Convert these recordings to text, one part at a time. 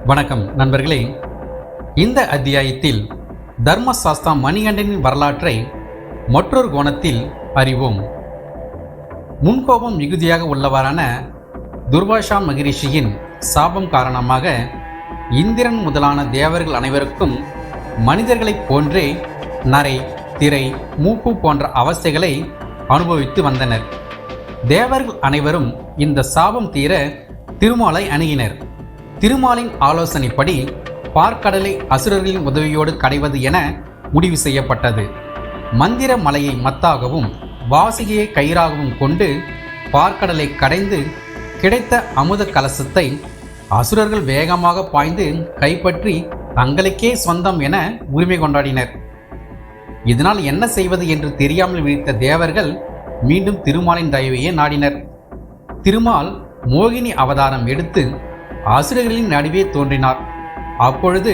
வணக்கம் நண்பர்களே. இந்த அத்தியாயத்தில் தர்மசாஸ்தா மணிகண்டனின் வரலாற்றை மற்றொரு கோணத்தில் அறிவோம். முன்கோபம் மிகுதியாக உள்ளவரான துர்வாசா மகரிஷியின் சாபம் காரணமாக இந்திரன் முதலான தேவர்கள் அனைவருக்கும் மனிதர்களைப் போன்றே நரை, திரை, மூப்பு போன்ற அவஸ்தைகளை அனுபவித்து வந்தனர். தேவர்கள் அனைவரும் இந்த சாபம் தீர திருமாலை அணுகினர். திருமாலின் ஆலோசனைப்படி பார்க்கடலை அசுரர்களின் உதவியோடு கடைவது என முடிவு செய்யப்பட்டது. மந்திர மலையை மத்தாகவும் வாசிகையை கயிறாகவும் கொண்டு பார்க்கடலை கடைந்து கிடைத்த அமுத கலசத்தை அசுரர்கள் வேகமாக பாய்ந்து கைப்பற்றி தங்களுக்கே சொந்தம் என உரிமை கொண்டாடினர். இதனால் என்ன செய்வது என்று தெரியாமல் விழித்த தேவர்கள் மீண்டும் திருமாலின் தயவையே நாடினர். திருமால் மோகினி அவதாரம் எடுத்து அசுரர்களின் நடுவே தோன்றினார். அப்பொழுது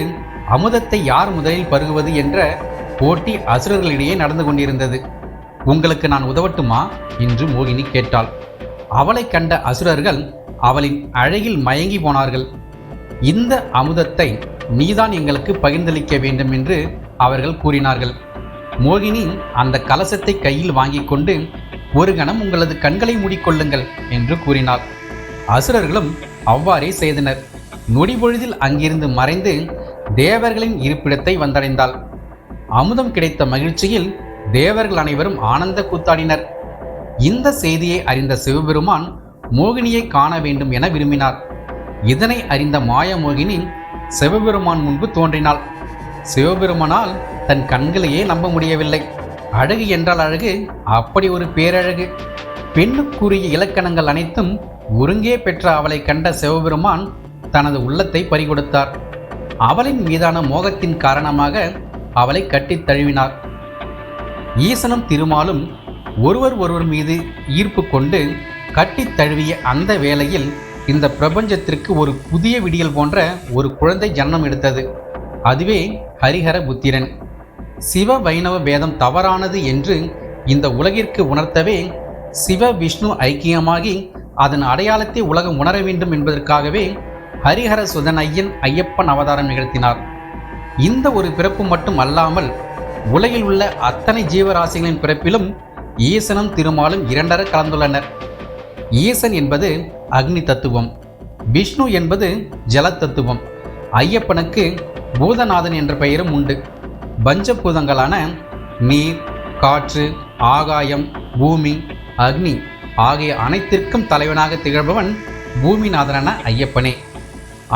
அமுதத்தை யார் முதலில் பருகுவது என்ற போட்டி அசுரர்களிடையே நடந்து கொண்டிருந்தது. உங்களுக்கு நான் உதவட்டுமா என்று மோகினி கேட்டாள். அவளை கண்ட அசுரர்கள் அவளின் அழகில் மயங்கி போனார்கள். இந்த அமுதத்தை நீதான் எங்களுக்கு பகிர்ந்தளிக்க வேண்டும் என்று அவர்கள் கூறினார்கள். மோகினி அந்த கலசத்தை கையில் வாங்கி கொண்டு, ஒரு கணம் உங்களது கண்களை மூடிக்கொள்ளுங்கள் என்று கூறினாள். அசுரர்களும் அவ்வாறே செய்தனர். நொடிபொழுதில் அங்கிருந்து மறைந்து தேவர்களின் இருப்பிடத்தை வந்தடைந்தாள். அமுதம் கிடைத்த மகிழ்ச்சியில் தேவர்கள் அனைவரும் ஆனந்த கூத்தாடினர். இந்த செய்தியை அறிந்த சிவபெருமான் மோகினியை காண வேண்டும் என விரும்பினார். இதனை அறிந்த மாயமோகினி சிவபெருமான் முன்பு தோன்றினாள். சிவபெருமானால் தன் கண்களையே நம்ப முடியவில்லை. அழகு என்றால் அழகு, அப்படி ஒரு பேரழகு! பெண்ணுக்குரிய இலக்கணங்கள் அனைத்தும் ஒருங்கே பெற்ற அவளை கண்ட சிவபெருமான் தனது உள்ளத்தை பறிகொடுத்தார். அவளின் மீதான மோகத்தின் காரணமாக அவளை கட்டித் தழுவினார். ஈசனும் திருமாலும் ஒருவர் மீது ஈர்ப்பு கொண்டு கட்டித் தழுவிய அந்த வேளையில் இந்த பிரபஞ்சத்திற்கு ஒரு புதிய விடியல் போன்ற ஒரு குழந்தை ஜன்மம் எடுத்தது. அதுவே ஹரிஹர புத்திரன். சிவ வைணவ பேதம் தவறானது என்று இந்த உலகிற்கு உணர்த்தவே சிவ விஷ்ணு ஐக்கியமாகி அதன் அடையாளத்தை உலகம் உணர வேண்டும் என்பதற்காகவே ஹரிஹர சுதன் ஐயப்பன் அவதாரம் நிகழ்த்தினார். இந்த ஒரு பிறப்பு மட்டும் அல்லாமல் உலகில் உள்ள அத்தனை ஜீவராசிகளின் பிறப்பிலும் ஈசனும் திருமாலும் இரண்டர கலந்துள்ளனர். ஈசன் என்பது அக்னி தத்துவம், விஷ்ணு என்பது ஜல தத்துவம், ஐயப்பனுக்கு பூதநாதன் என்ற பெயரும் உண்டு. பஞ்சபூதங்களான நீர், காற்று, ஆகாயம், பூமி, அக்னி ஆகிய அனைத்திற்கும் தலைவனாக திகழ்பவன் பூமிநாதனான ஐயப்பனே.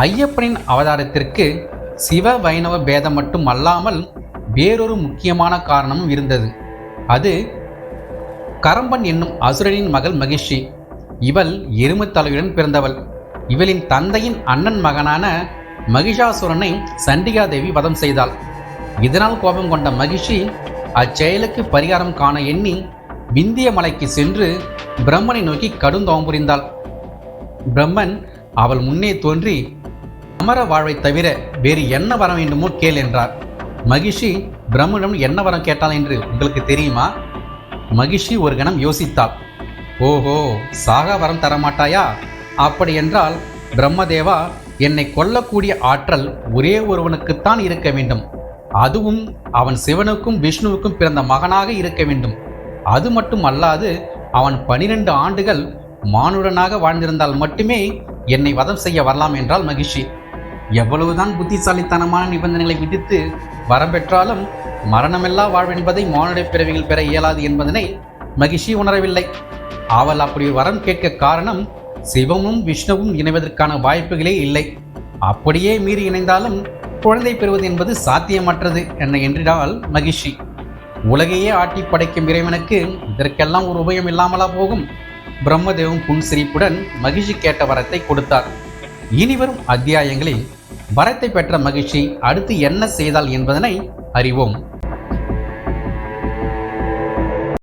ஐயப்பனின் அவதாரத்திற்கு சிவ வைணவ பேதம் மட்டும் அல்லாமல் வேறொரு முக்கியமான காரணமும் இருந்தது. அது கரம்பன் என்னும் அசுரனின் மகள் மகிஷி. இவள் எருமை தலையுடன் பிறந்தவள். இவளின் தந்தையின் அண்ணன் மகனான மகிஷாசுரனை சண்டிகா தேவி வதம் செய்தாள். இதனால் கோபம் கொண்ட மகிஷி அச்செயலுக்கு பரிகாரம் காண எண்ணி விந்திய மலைக்கு சென்று பிரம்மனை நோக்கி கடும் தவம் புரிந்தாள். பிரம்மன் அவள் முன்னே தோன்றி, அமர வாழ்வை தவிர வேறு என்ன வரம் வேண்டுமோ கேள் என்றார். மகிஷி பிரம்மனிடம் என்ன வரம் கேட்டாள் என்று உங்களுக்கு தெரியுமா? மகிஷி ஒரு கணம் யோசித்தாள். ஓஹோ, சாகா வரம் தரமாட்டாயா? அப்படி என்றால் பிரம்மதேவா, என்னை கொல்லக்கூடிய ஆற்றல் ஒரே ஒருவனுக்குத்தான் இருக்க வேண்டும். அதுவும் அவன் சிவனுக்கும் விஷ்ணுவுக்கும் பிறந்த மகனாக இருக்க வேண்டும். அது மட்டும் அல்லாது அவன் 12 ஆண்டுகள் மானுடனாக வாழ்ந்திருந்தால் மட்டுமே என்னை வதம் செய்ய வரலாம் என்றால் மகிஷி. எவ்வளவுதான் புத்திசாலித்தனமான நிபந்தனைகளை விதித்து வரம் பெற்றாலும் மரணமில்லா வாழ்வென்பதை மானுட பிறவிகள் பெற இயலாது என்பதனை மகிஷி உணரவில்லை. அவள் அப்படி வரம் கேட்க காரணம் சிவமும் விஷ்ணுவும் இணைவதற்கான வாய்ப்புகளே இல்லை. அப்படியே மீறி இணைந்தாலும் குழந்தை பெறுவது என்பது சாத்தியமற்றது என்ன என்றால் மகிஷி. உலகையே ஆட்டி படைக்கும் இறைவனுக்கு இதற்கெல்லாம் ஒரு உபயம் இல்லாமலா போகும்? பிரம்மதேவம் புன்சிரிப்புடன் மகிஷி கேட்ட வரத்தை கொடுத்தார். இனிவரும் அத்தியாயங்களில் வரத்தை பெற்ற மகிஷி அடுத்து என்ன செய்தாள் என்பதனை அறிவோம்.